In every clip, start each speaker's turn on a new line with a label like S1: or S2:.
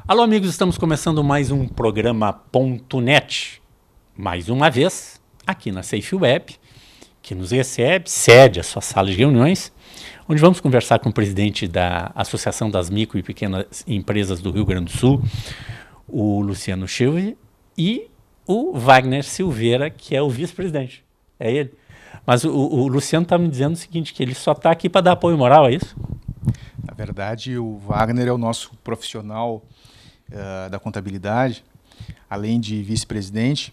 S1: Alô, amigos, estamos começando mais um programa .net, mais uma vez, aqui na Safe Web, que nos recebe, cede a sua sala de reuniões, onde vamos conversar com o presidente da Associação das Micro e Pequenas Empresas do Rio Grande do Sul, o Luciano Schilve, e o Wagner Silveira, que é o vice-presidente. É ele. Mas o Luciano está me dizendo o seguinte, que ele só está aqui para dar apoio moral, é isso?
S2: Na verdade, o Wagner é o nosso profissional da contabilidade, além de vice-presidente.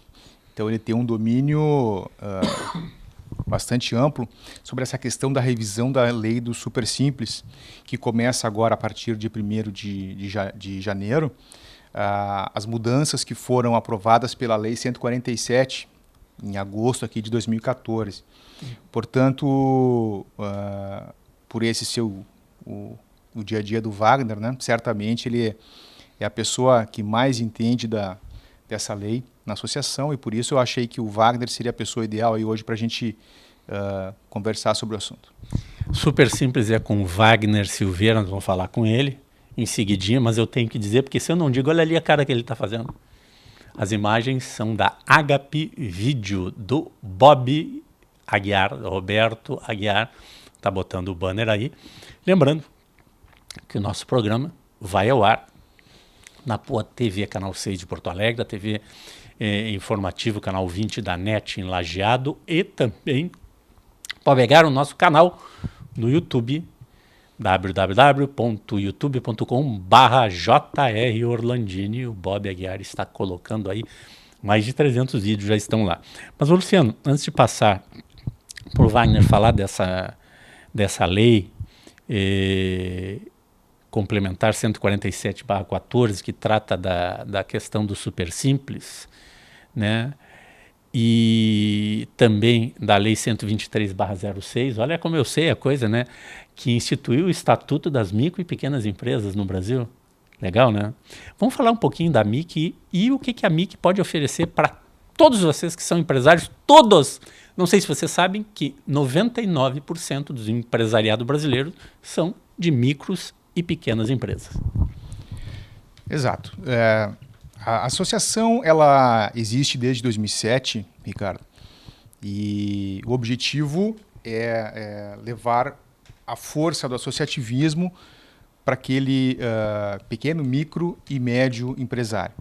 S2: Então, ele tem um domínio bastante amplo sobre essa questão da revisão da lei do Super Simples, que começa agora a partir de 1º de janeiro. As mudanças que foram aprovadas pela Lei 147, em agosto aqui de 2014. Portanto, por esse ser o dia a dia do Wagner, né, certamente ele é a pessoa que mais entende dessa lei na associação, e por isso eu achei que o Wagner seria a pessoa ideal aí hoje para a gente conversar sobre o assunto.
S1: Super Simples é com o Wagner Silveira, nós vamos falar com ele em seguidinha, mas eu tenho que dizer, porque se eu não digo, olha ali a cara que ele está fazendo. As imagens são da HP Vídeo, do Bob Aguiar, Roberto Aguiar, está botando o banner aí. Lembrando que o nosso programa vai ao ar na Poa TV, Canal 6 de Porto Alegre, da TV Informativo, Canal 20 da NET em Lajeado, e também pode pegar o nosso canal no YouTube, www.youtube.com/JROrlandini. O Bob Aguiar está colocando aí, mais de 300 vídeos já estão lá. Mas, Luciano, antes de passar para o Wagner falar dessa lei complementar 147/14, que trata da questão do Super Simples, né? E também da Lei 123/06, olha como eu sei a coisa, né? Que instituiu o Estatuto das Micro e Pequenas Empresas no Brasil. Legal, né? Vamos falar um pouquinho da MIC e o que a MIC pode oferecer para todos vocês que são empresários, todos. Não sei se vocês sabem que 99% dos empresariado brasileiro são de micros e pequenas empresas.
S2: Exato. A associação ela existe desde 2007, Ricardo, e o objetivo é levar a força do associativismo para aquele pequeno, micro e médio empresário.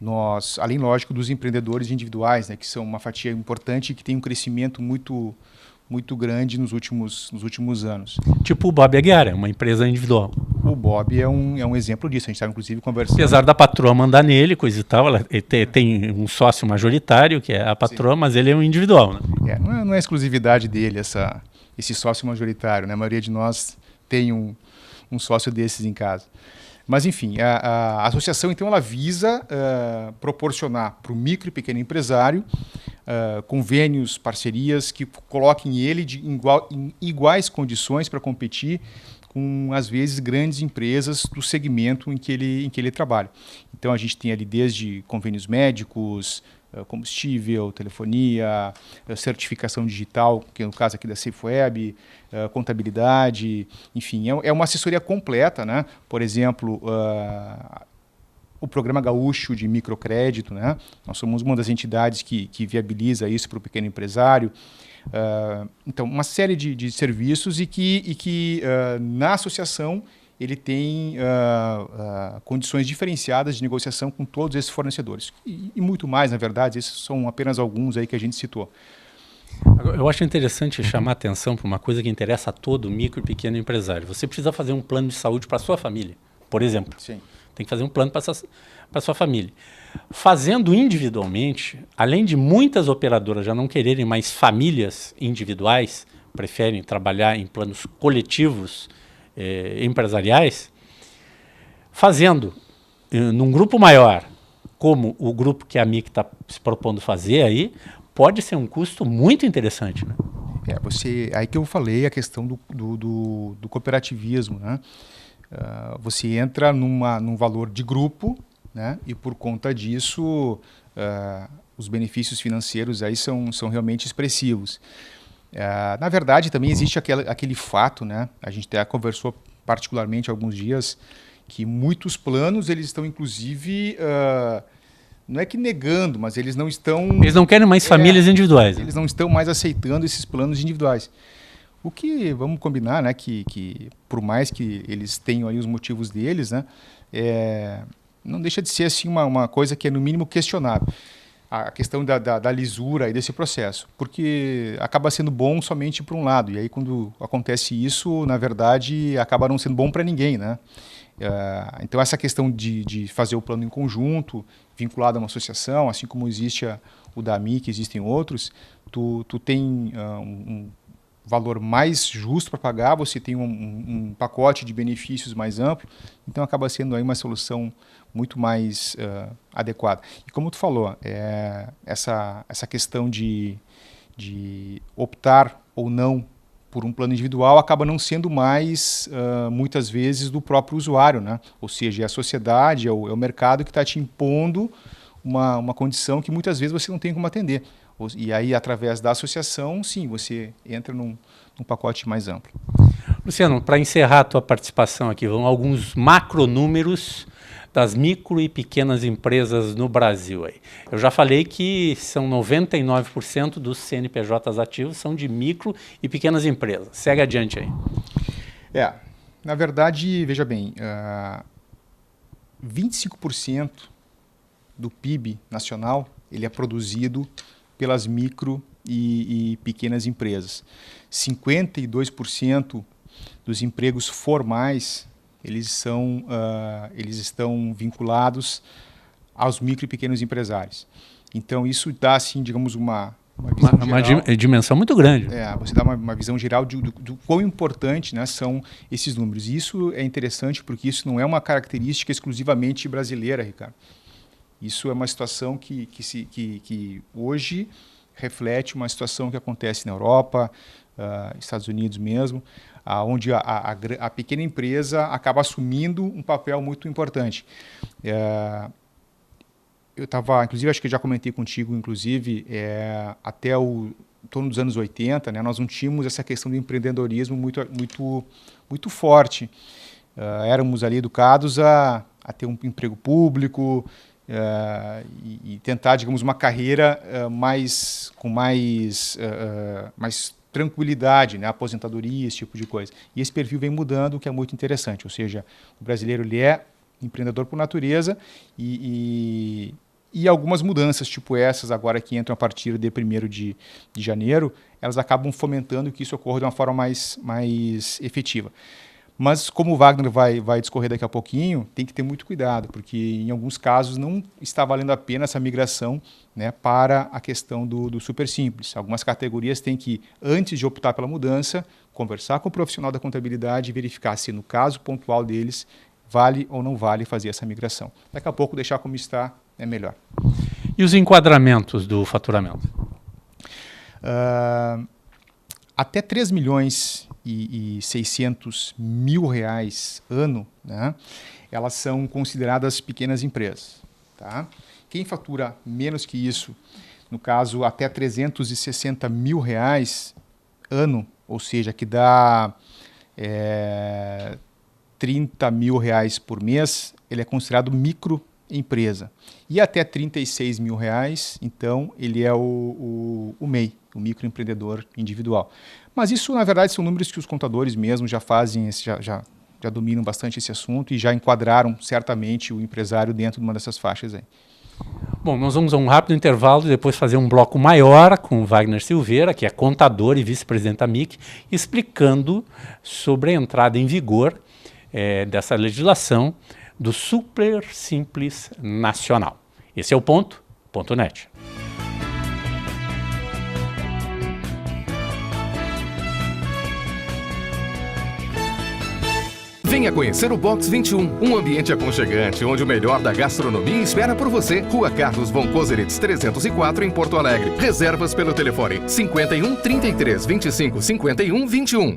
S2: Nós, além, lógico, dos empreendedores individuais, né, que são uma fatia importante e que tem um crescimento muito grande nos últimos anos.
S1: Tipo o Bob Aguiar, é uma empresa individual.
S2: O Bob é um exemplo disso, a gente estava inclusive conversando.
S1: Apesar da patroa mandar nele, coisa e tal, ele tem um sócio majoritário, que é a patroa, sim, mas ele é um individual, né?
S2: Não é exclusividade dele esse sócio majoritário, né? A maioria de nós tem um sócio desses em casa. Mas, enfim, a associação, então, ela visa proporcionar para o micro e pequeno empresário convênios, parcerias que coloquem ele em iguais condições para competir com, às vezes, grandes empresas do segmento em que ele trabalha. Então, a gente tem ali desde convênios médicos, combustível, telefonia, certificação digital, que é no caso aqui da SafeWeb, contabilidade, enfim, é uma assessoria completa, né? Por exemplo, o Programa Gaúcho de Microcrédito, né? Nós somos uma das entidades que viabiliza isso para o pequeno empresário. Então, uma série de serviços e que na associação ele tem condições diferenciadas de negociação com todos esses fornecedores. E muito mais, na verdade, esses são apenas alguns aí que a gente citou.
S1: Eu acho interessante chamar a atenção para uma coisa que interessa a todo micro e pequeno empresário. Você precisa fazer um plano de saúde para a sua família, por exemplo.
S2: Sim.
S1: Tem que fazer um plano para a sua família. Fazendo individualmente, além de muitas operadoras já não quererem mais famílias individuais, preferem trabalhar em planos coletivos, empresariais, fazendo num grupo maior, como o grupo que a MIC está se propondo fazer aí, pode ser um custo muito interessante, né?
S2: Aí que eu falei a questão do cooperativismo, né? Você entra num valor de grupo, né? E por conta disso os benefícios financeiros aí são realmente expressivos. Na verdade, também existe aquele fato, né? A gente até conversou particularmente há alguns dias que muitos planos eles estão, inclusive, não é que negando, mas eles não estão...
S1: Eles não querem mais famílias individuais.
S2: Eles não estão mais aceitando esses planos individuais. O que, vamos combinar, né, que por mais que eles tenham aí os motivos deles, né, não deixa de ser assim, uma coisa que é, no mínimo, questionável. A questão da lisura aí desse processo, porque acaba sendo bom somente para um lado, e aí quando acontece isso, na verdade, acaba não sendo bom para ninguém, né? Então essa questão de fazer o plano em conjunto, vinculado a uma associação, assim como existe o DAMI, que existem outros, tu tem um valor mais justo para pagar, você tem um pacote de benefícios mais amplo, então acaba sendo aí uma solução muito mais adequada. E como tu falou, essa questão de optar ou não por um plano individual acaba não sendo mais, muitas vezes, do próprio usuário, né? Ou seja, é a sociedade, é o mercado que está te impondo uma condição que muitas vezes você não tem como atender. E aí, através da associação, sim, você entra num pacote mais amplo.
S1: Luciano, para encerrar a tua participação aqui, vão alguns macronúmeros das micro e pequenas empresas no Brasil. Aí. Eu já falei que são 99% dos CNPJs ativos são de micro e pequenas empresas. Segue adiante aí.
S2: Na verdade, veja bem, 25% do PIB nacional ele é produzido pelas micro e pequenas empresas. 52% dos empregos formais eles estão vinculados aos micro e pequenos empresários. Então isso dá, assim, digamos, uma visão geral,
S1: uma dimensão muito grande.
S2: Você dá uma visão geral do quão importante, né, são esses números. E isso é interessante porque isso não é uma característica exclusivamente brasileira, Ricardo. Isso é uma situação que hoje reflete uma situação que acontece na Europa, Estados Unidos mesmo, onde a pequena empresa acaba assumindo um papel muito importante. Eu estava, inclusive, acho que eu já comentei contigo, inclusive, até o torno dos anos 80, né, nós não tínhamos essa questão do empreendedorismo muito forte. Éramos ali educados a ter um emprego público, e tentar, digamos, uma carreira com mais tranquilidade, né? Aposentadoria, esse tipo de coisa. E esse perfil vem mudando, o que é muito interessante. Ou seja, o brasileiro ele é empreendedor por natureza e algumas mudanças, tipo essas agora que entram a partir de 1º de janeiro, elas acabam fomentando que isso ocorra de uma forma mais efetiva. Mas, como o Wagner vai discorrer daqui a pouquinho, tem que ter muito cuidado, porque em alguns casos não está valendo a pena essa migração, né, para a questão do super simples. Algumas categorias têm que, antes de optar pela mudança, conversar com o profissional da contabilidade e verificar se, no caso pontual deles, vale ou não vale fazer essa migração. Daqui a pouco, deixar como está é melhor.
S1: E os enquadramentos do faturamento?
S2: Até 3 milhões e 600 mil reais ano, né, elas são consideradas pequenas empresas. Tá? Quem fatura menos que isso, no caso até 360 mil reais ano, ou seja, que dá 30 mil reais por mês, ele é considerado microempresa. E até 36 mil reais, então, ele é o MEI, o microempreendedor individual. Mas isso, na verdade, são números que os contadores mesmo já fazem, já dominam bastante esse assunto e já enquadraram certamente o empresário dentro de uma dessas faixas aí.
S1: Bom, nós vamos a um rápido intervalo e depois fazer um bloco maior com o Wagner Silveira, que é contador e vice-presidente da MIC, explicando sobre a entrada em vigor dessa legislação do Super Simples Nacional. Esse é o ponto.net.
S3: Venha conhecer o Box 21, um ambiente aconchegante onde o melhor da gastronomia espera por você. Rua Carlos von Koselitz 304 em Porto Alegre. Reservas pelo telefone 51 33 25 51 21.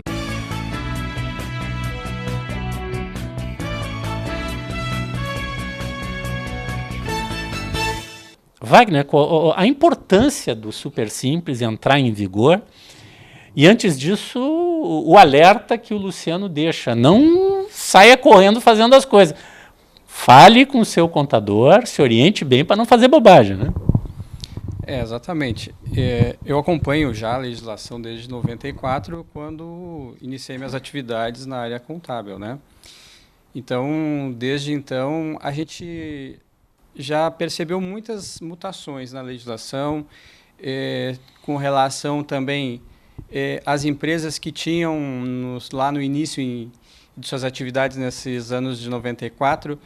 S1: Wagner, a importância do Super Simples entrar em vigor e, antes disso, o alerta que o Luciano deixa. Não saia correndo fazendo as coisas. Fale com o seu contador, se oriente bem para não fazer bobagem, né?
S4: Exatamente. Eu acompanho já a legislação desde 94, quando iniciei minhas atividades na área contábil, né? Então, desde então, a gente já percebeu muitas mutações na legislação, com relação também às empresas que tinham lá no início de suas atividades nesses anos de 94,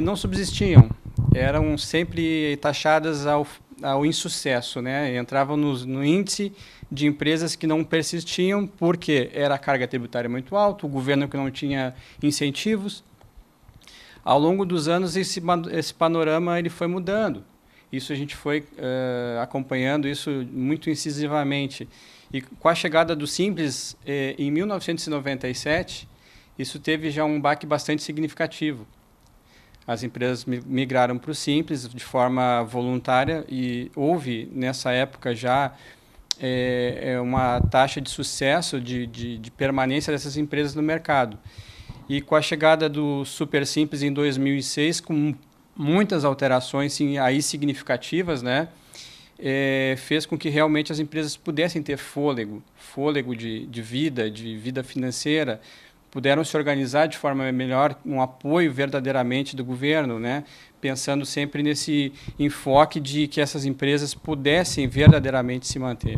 S4: não subsistiam, eram sempre taxadas ao insucesso, né? Entravam no índice de empresas que não persistiam porque era a carga tributária muito alta, o governo que não tinha incentivos. Ao longo dos anos, esse panorama ele foi mudando. Isso a gente foi acompanhando isso muito incisivamente. E com a chegada do Simples, em 1997, isso teve já um baque bastante significativo. As empresas migraram para o Simples de forma voluntária e houve, nessa época, já uma taxa de sucesso, de permanência dessas empresas no mercado. E com a chegada do Super Simples em 2006, com muitas alterações aí significativas, né, fez com que realmente as empresas pudessem ter fôlego de vida financeira, puderam se organizar de forma melhor, um apoio verdadeiramente do governo, né? Pensando sempre nesse enfoque de que essas empresas pudessem verdadeiramente se manter.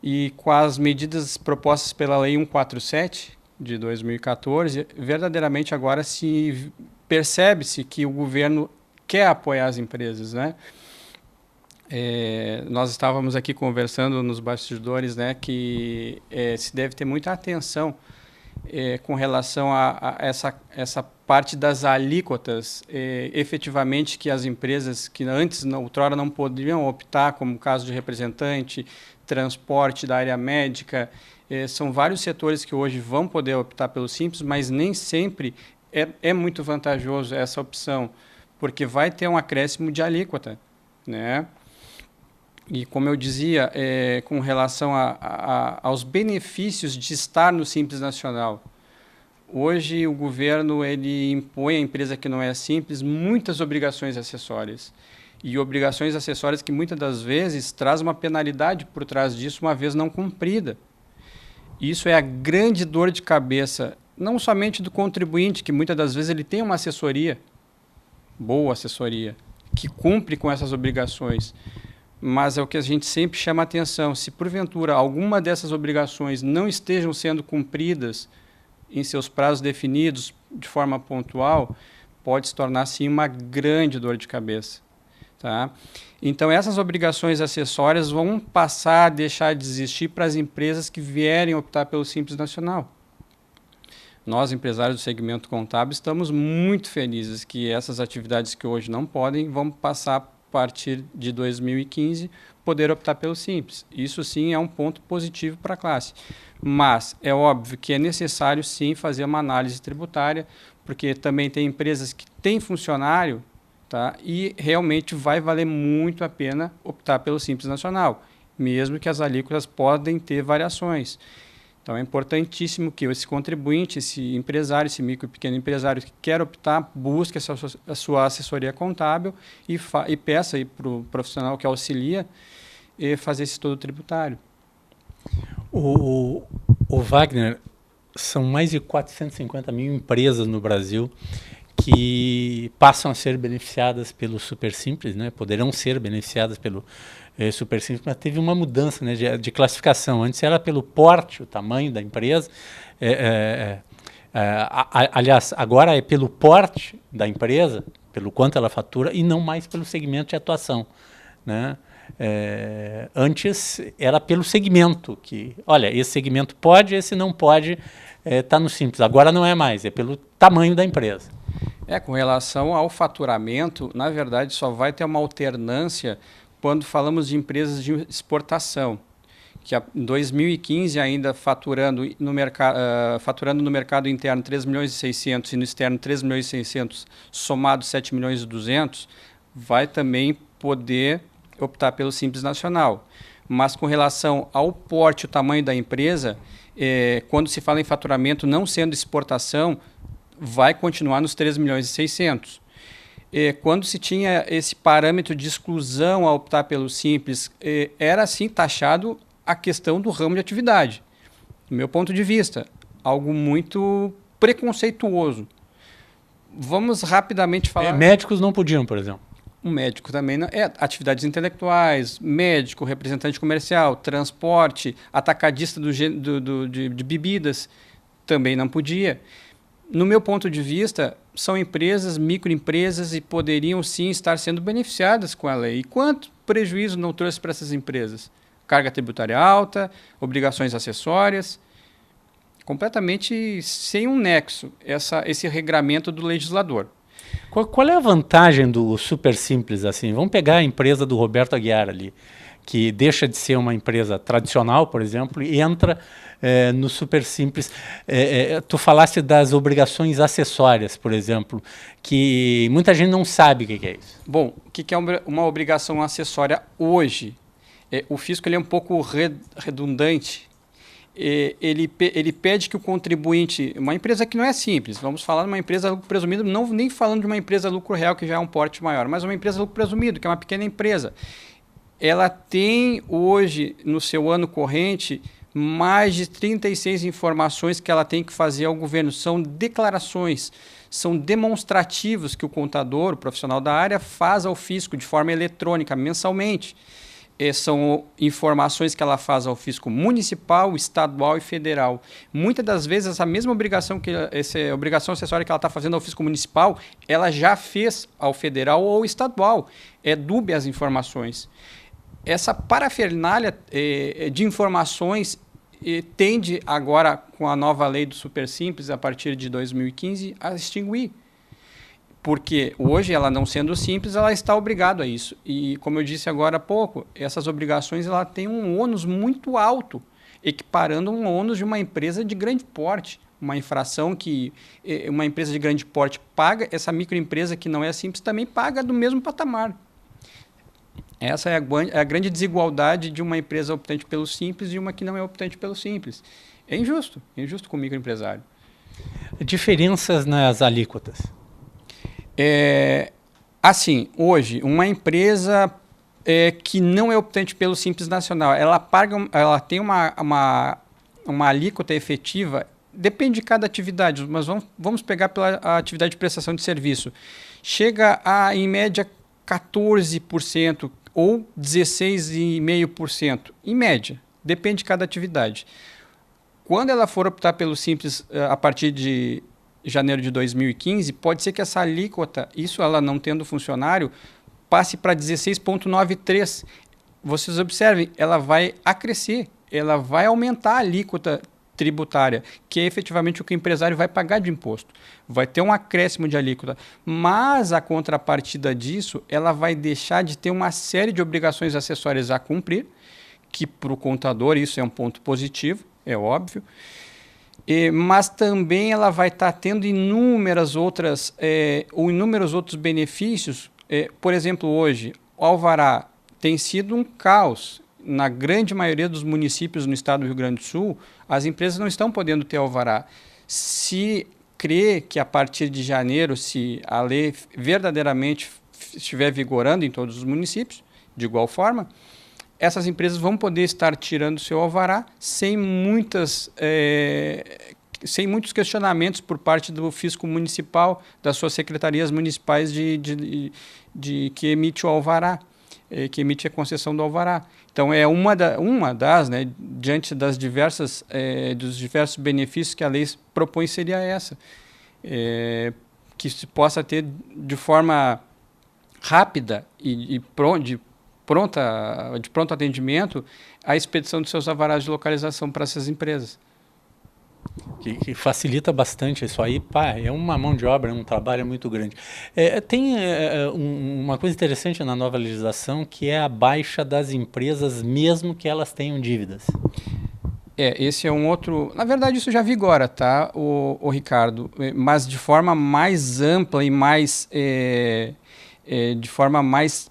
S4: E com as medidas propostas pela Lei 147, de 2014, verdadeiramente agora se percebe-se que o governo quer apoiar as empresas, né? Nós estávamos aqui conversando nos bastidores, né, que se deve ter muita atenção com relação a essa parte das alíquotas, efetivamente que as empresas que antes, outrora, não poderiam optar, como o caso de representante, transporte da área médica, são vários setores que hoje vão poder optar pelo Simples, mas nem sempre é muito vantajoso essa opção, porque vai ter um acréscimo de alíquota, né? E, como eu dizia, com relação aos benefícios de estar no Simples Nacional, hoje o governo ele impõe à empresa que não é simples muitas obrigações acessórias. E obrigações acessórias que muitas das vezes traz uma penalidade por trás disso, uma vez não cumprida. Isso é a grande dor de cabeça, não somente do contribuinte, que muitas das vezes ele tem uma assessoria, boa assessoria, que cumpre com essas obrigações, mas é o que a gente sempre chama a atenção. Se porventura alguma dessas obrigações não estejam sendo cumpridas em seus prazos definidos de forma pontual, pode se tornar sim uma grande dor de cabeça, tá? Então essas obrigações acessórias vão passar a deixar de existir para as empresas que vierem optar pelo Simples Nacional. Nós, empresários do segmento contábil, estamos muito felizes que essas atividades que hoje não podem vão passar a partir de 2015, poder optar pelo Simples. Isso sim é um ponto positivo para a classe. Mas é óbvio que é necessário sim fazer uma análise tributária, porque também tem empresas que têm funcionário, tá? E realmente vai valer muito a pena optar pelo Simples Nacional, mesmo que as alíquotas podem ter variações. Então é importantíssimo que esse contribuinte, esse empresário, esse micro e pequeno empresário que quer optar, busque a sua assessoria contábil e peça para o profissional que auxilia fazer esse estudo tributário.
S1: O Wagner, são mais de 450 mil empresas no Brasil que passam a ser beneficiadas pelo Super Simples, né? Poderão ser beneficiadas pelo Super Simples, mas teve uma mudança, né, de classificação. Antes era pelo porte, o tamanho da empresa. Aliás, agora é pelo porte da empresa, pelo quanto ela fatura, e não mais pelo segmento de atuação, né? Antes era pelo segmento, que, olha, esse segmento pode, esse não pode, tá no Simples. Agora não é mais, é pelo tamanho da empresa.
S4: Com relação ao faturamento, na verdade, só vai ter uma alternância quando falamos de empresas de exportação, que em 2015 ainda faturando no mercado interno 3 milhões e 600 e no externo 3 milhões e 600, somado 7 milhões e 200, vai também poder optar pelo Simples Nacional. mas com relação ao porte, o tamanho da empresa, quando se fala em faturamento não sendo exportação, vai continuar nos 3 milhões e 600. Quando se tinha esse parâmetro de exclusão a optar pelo Simples, era assim taxado a questão do ramo de atividade. Do meu ponto de vista, algo muito preconceituoso. Vamos rapidamente falar...
S1: Médicos não podiam, por exemplo.
S4: Um médico também não, atividades intelectuais, médico, representante comercial, transporte, atacadista de bebidas, também não podia. No meu ponto de vista, são empresas, microempresas e poderiam sim estar sendo beneficiadas com a lei. E quanto prejuízo não trouxe para essas empresas? Carga tributária alta, obrigações acessórias, completamente sem um nexo esse regramento do legislador.
S1: Qual é a vantagem do Super Simples assim? Vamos pegar a empresa do Roberto Aguiar ali, que deixa de ser uma empresa tradicional, por exemplo, e entra no Super Simples. Tu falaste das obrigações acessórias, por exemplo, que muita gente não sabe o que é isso.
S4: Bom, o que é uma obrigação acessória hoje? O fisco ele é um pouco redundante. Ele pede que o contribuinte, uma empresa que não é simples, vamos falar de uma empresa lucro presumido, não nem falando de uma empresa lucro real, que já é um porte maior, mas uma empresa lucro presumido, que é uma pequena empresa. Ela tem hoje, no seu ano corrente, mais de 36 informações que ela tem que fazer ao governo. São declarações, são demonstrativos que o contador, o profissional da área, faz ao fisco de forma eletrônica, mensalmente. São informações que ela faz ao fisco municipal, estadual e federal. Muitas das vezes, essa mesma obrigação, essa obrigação acessória que ela está fazendo ao fisco municipal, ela já fez ao federal ou estadual. É dúbia as informações. Essa parafernália de informações tende agora, com a nova lei do Super Simples, a partir de 2015, a extinguir. Porque hoje, ela não sendo simples, ela está obrigada a isso. E, como eu disse agora há pouco, essas obrigações ela têm um ônus muito alto, equiparando um ônus de uma empresa de grande porte. Uma infração que uma empresa de grande porte paga, essa microempresa que não é simples também paga do mesmo patamar. Essa é a grande desigualdade de uma empresa optante pelo simples e uma que não é optante pelo simples. É injusto com o microempresário.
S1: Diferenças nas alíquotas.
S4: Assim, hoje, uma empresa que não é optante pelo Simples Nacional, ela tem uma alíquota efetiva, depende de cada atividade, mas vamos pegar pela atividade de prestação de serviço. Chega a, em média, 14% ou 16,5%, em média, depende de cada atividade. Quando ela for optar pelo Simples a partir de janeiro de 2015, pode ser que essa alíquota, isso ela não tendo funcionário, passe para 16,93%. Vocês observem, ela vai acrescer, ela vai aumentar a alíquota tributária, que é efetivamente o que o empresário vai pagar de imposto. Vai ter um acréscimo de alíquota, mas a contrapartida disso, ela vai deixar de ter uma série de obrigações acessórias a cumprir, que para o contador isso é um ponto positivo, é óbvio, mas também ela vai estar tendo inúmeros outros benefícios. Por exemplo, hoje, o alvará tem sido um caos. Na grande maioria dos municípios no estado do Rio Grande do Sul, as empresas não estão podendo ter alvará. Se crê que a partir de janeiro, se a lei verdadeiramente estiver vigorando em todos os municípios, de igual forma, essas empresas vão poder estar tirando seu alvará sem muitos questionamentos por parte do fisco municipal, das suas secretarias municipais que emite o alvará, que emite a concessão do alvará. Então, é uma das, né, diante das dos diversos benefícios que a lei propõe, seria essa. Que se possa ter de forma rápida de pronto atendimento a expedição dos seus alvarás de localização para essas empresas.
S1: Que facilita bastante isso aí. É uma mão de obra, é um trabalho muito grande. Tem uma coisa interessante na nova legislação, que é a baixa das empresas, mesmo que elas tenham dívidas.
S4: Esse é um outro... Na verdade, isso já vigora, tá, o Ricardo? Mas de forma mais ampla e mais... de forma mais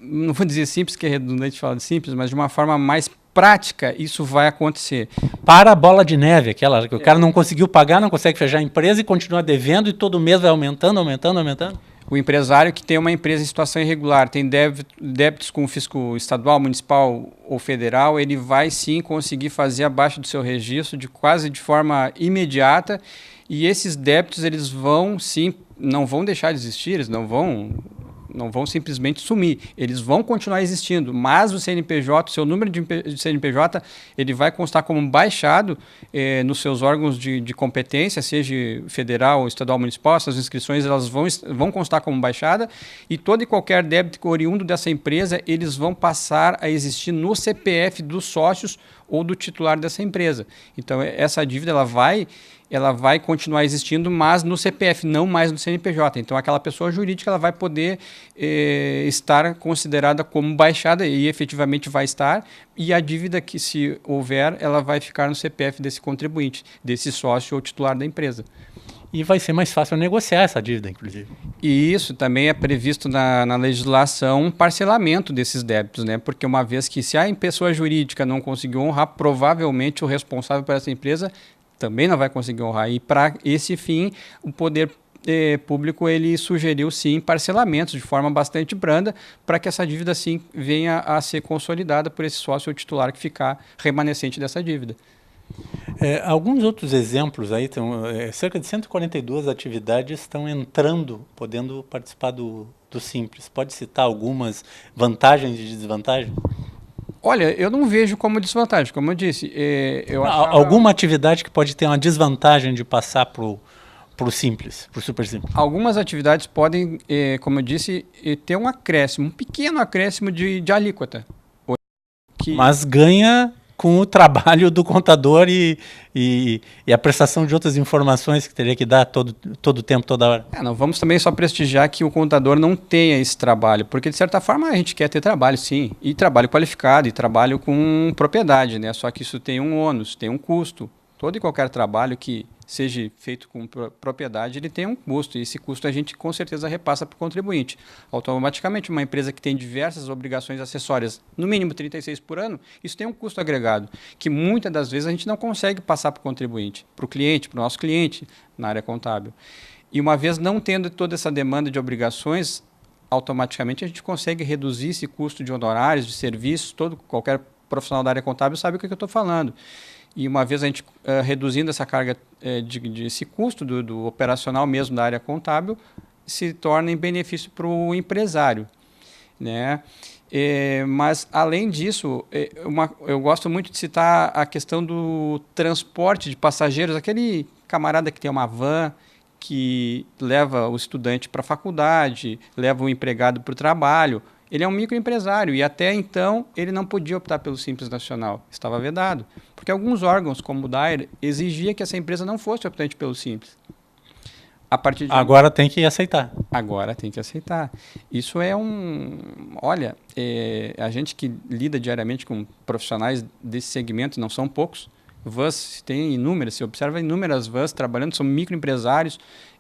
S4: não vou dizer simples, que é redundante falar de simples, mas de uma forma mais prática, isso vai acontecer.
S1: Para a bola de neve, aquela que o cara não conseguiu pagar, não consegue fechar a empresa e continua devendo e todo mês vai aumentando, aumentando, aumentando.
S4: O empresário que tem uma empresa em situação irregular, tem débitos com o fisco estadual, municipal ou federal, ele vai sim conseguir fazer a baixa do seu registro quase de forma imediata, e esses débitos eles vão sim, não vão deixar de existir, eles não vão simplesmente sumir, eles vão continuar existindo, mas o CNPJ, o seu número de CNPJ, ele vai constar como baixado nos seus órgãos de competência, seja federal, estadual, municipal, essas inscrições elas vão constar como baixada, e todo e qualquer débito oriundo dessa empresa, eles vão passar a existir no CPF dos sócios ou do titular dessa empresa. Então, essa dívida ela vai continuar existindo, mas no CPF, não mais no CNPJ. Então, aquela pessoa jurídica ela vai poder estar considerada como baixada, e efetivamente vai estar, e a dívida que, se houver, ela vai ficar no CPF desse contribuinte, desse sócio ou titular da empresa.
S1: E vai ser mais fácil negociar essa dívida, inclusive.
S4: E isso também é previsto na legislação, um parcelamento desses débitos, né? Porque uma vez que se a pessoa jurídica não conseguiu honrar, provavelmente o responsável por essa empresa também não vai conseguir honrar. E para esse fim, o poder público ele sugeriu sim parcelamentos de forma bastante branda para que essa dívida sim venha a ser consolidada por esse sócio ou titular que ficar remanescente dessa dívida.
S1: Alguns outros exemplos aí, cerca de 142 atividades estão entrando, podendo participar do Simples. Pode citar algumas vantagens e desvantagens?
S4: Olha, eu não vejo como desvantagem, como eu disse.
S1: Alguma atividade que pode ter uma desvantagem de passar para o Simples, para o Super Simples?
S4: Algumas atividades podem, como eu disse, ter um acréscimo, um pequeno acréscimo de alíquota.
S1: Mas ganha com o trabalho do contador e a prestação de outras informações que teria que dar todo o tempo, toda hora.
S4: Não vamos também só prestigiar que o contador não tenha esse trabalho, porque de certa forma a gente quer ter trabalho, sim, e trabalho qualificado, e trabalho com propriedade, né? Só que isso tem um ônus, tem um custo. Todo e qualquer trabalho que seja feito com propriedade, ele tem um custo, e esse custo a gente com certeza repassa para o contribuinte. Automaticamente, uma empresa que tem diversas obrigações acessórias, no mínimo 36 por ano, isso tem um custo agregado, que muitas das vezes a gente não consegue passar para o contribuinte, para o cliente, para o nosso cliente na área contábil. E uma vez não tendo toda essa demanda de obrigações, automaticamente a gente consegue reduzir esse custo de honorários, de serviços, qualquer profissional da área contábil sabe o que eu estou falando. E uma vez a gente reduzindo essa carga esse custo do operacional mesmo da área contábil, se torna em benefício para o empresário, né? Mas, além disso, eu gosto muito de citar a questão do transporte de passageiros, aquele camarada que tem uma van, que leva o estudante para a faculdade, leva o empregado para o trabalho. Ele é um microempresário e até então ele não podia optar pelo Simples Nacional, estava vedado, porque alguns órgãos, como o DAIR, exigia que essa empresa não fosse optante pelo Simples.
S1: Agora tem que aceitar.
S4: Agora tem que aceitar. Isso é Olha, a gente que lida diariamente com profissionais desse segmento, não são poucos, vans tem inúmeras, se observa inúmeras vans trabalhando, são microempresários,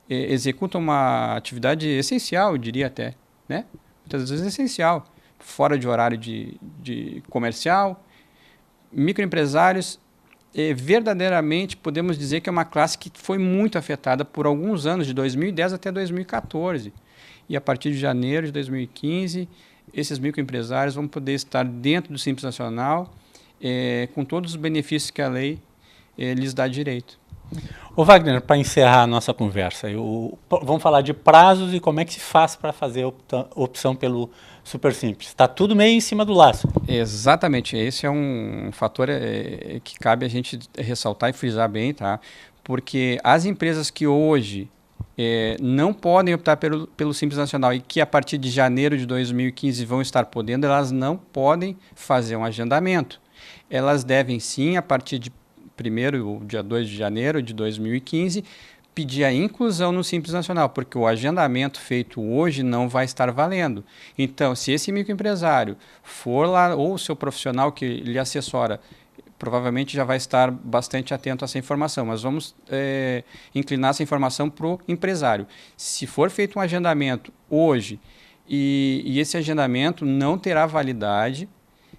S4: executam uma atividade essencial, eu diria até, né? Muitas vezes é essencial, fora de horário de comercial. Microempresários, verdadeiramente podemos dizer que é uma classe que foi muito afetada por alguns anos, de 2010 até 2014. E a partir de janeiro de 2015, esses microempresários vão poder estar dentro do Simples Nacional, com todos os benefícios que a lei lhes dá direito.
S1: Ô Wagner, para encerrar a nossa conversa, vamos falar de prazos e como é que se faz para fazer a opção pelo Super Simples. Está tudo meio em cima do laço.
S4: Exatamente, esse é um fator que cabe a gente ressaltar e frisar bem, tá? Porque as empresas que hoje não podem optar pelo Simples Nacional e que a partir de janeiro de 2015 vão estar podendo, elas não podem fazer um agendamento. Elas devem sim, a partir de dia 2 de janeiro de 2015, pedir a inclusão no Simples Nacional, porque o agendamento feito hoje não vai estar valendo. Então, se esse microempresário for lá, ou o seu profissional que lhe assessora, provavelmente já vai estar bastante atento a essa informação, mas vamos inclinar essa informação para o empresário. Se for feito um agendamento hoje, e esse agendamento não terá validade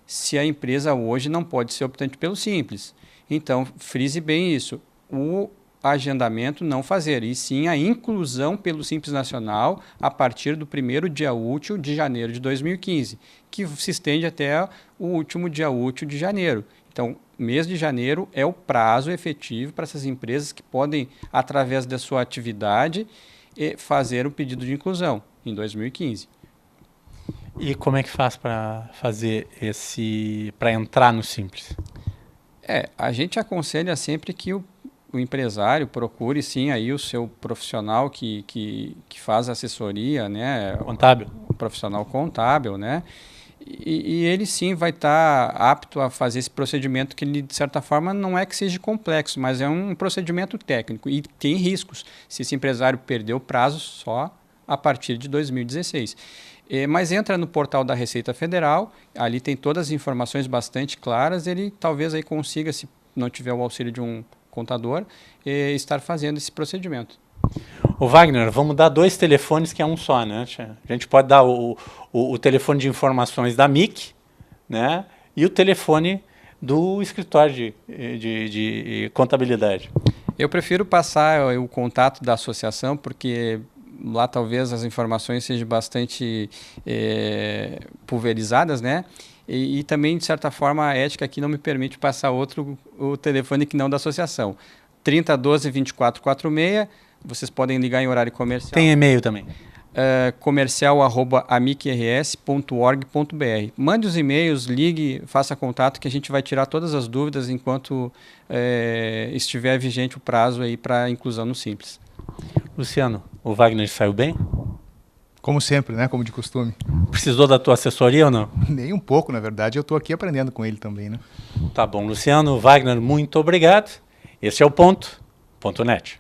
S4: se a empresa hoje não pode ser optante pelo Simples. Então, frise bem isso. O agendamento não fazer, e sim a inclusão pelo Simples Nacional a partir do primeiro dia útil de janeiro de 2015, que se estende até o último dia útil de janeiro. Então, mês de janeiro é o prazo efetivo para essas empresas que podem, através da sua atividade, fazer o pedido de inclusão em 2015.
S1: E como é que faz para fazer para entrar no Simples?
S4: A gente aconselha sempre que o empresário procure sim aí o seu profissional que faz assessoria, né?
S1: Contábil.
S4: O profissional contábil, né? E ele sim vai estar apto a fazer esse procedimento que ele, de certa forma, não é que seja complexo, mas é um procedimento técnico e tem riscos se esse empresário perder o prazo só a partir de 2016. Mas entra no portal da Receita Federal, ali tem todas as informações bastante claras, ele talvez aí consiga, se não tiver o auxílio de um contador, estar fazendo esse procedimento.
S1: Ô Wagner, vamos dar 2 telefones que é um só, né? A gente pode dar o telefone de informações da MIC, né? E o telefone do escritório de contabilidade.
S4: Eu prefiro passar o contato da associação, porque lá talvez as informações sejam bastante pulverizadas, né? E também, de certa forma, a ética aqui não me permite passar o telefone que não da associação. 3012-2446, vocês podem ligar em horário comercial.
S1: Tem e-mail também.
S4: comercial@amicrs.org.br. Mande os e-mails, ligue, faça contato que a gente vai tirar todas as dúvidas enquanto estiver vigente o prazo aí para inclusão no Simples.
S1: Luciano, o Wagner saiu bem?
S2: Como sempre, né? Como de costume.
S1: Precisou da tua assessoria ou não?
S2: Nem um pouco, na verdade. Eu estou aqui aprendendo com ele também, né?
S1: Tá bom, Luciano. Wagner, muito obrigado. Esse é o Ponto.net.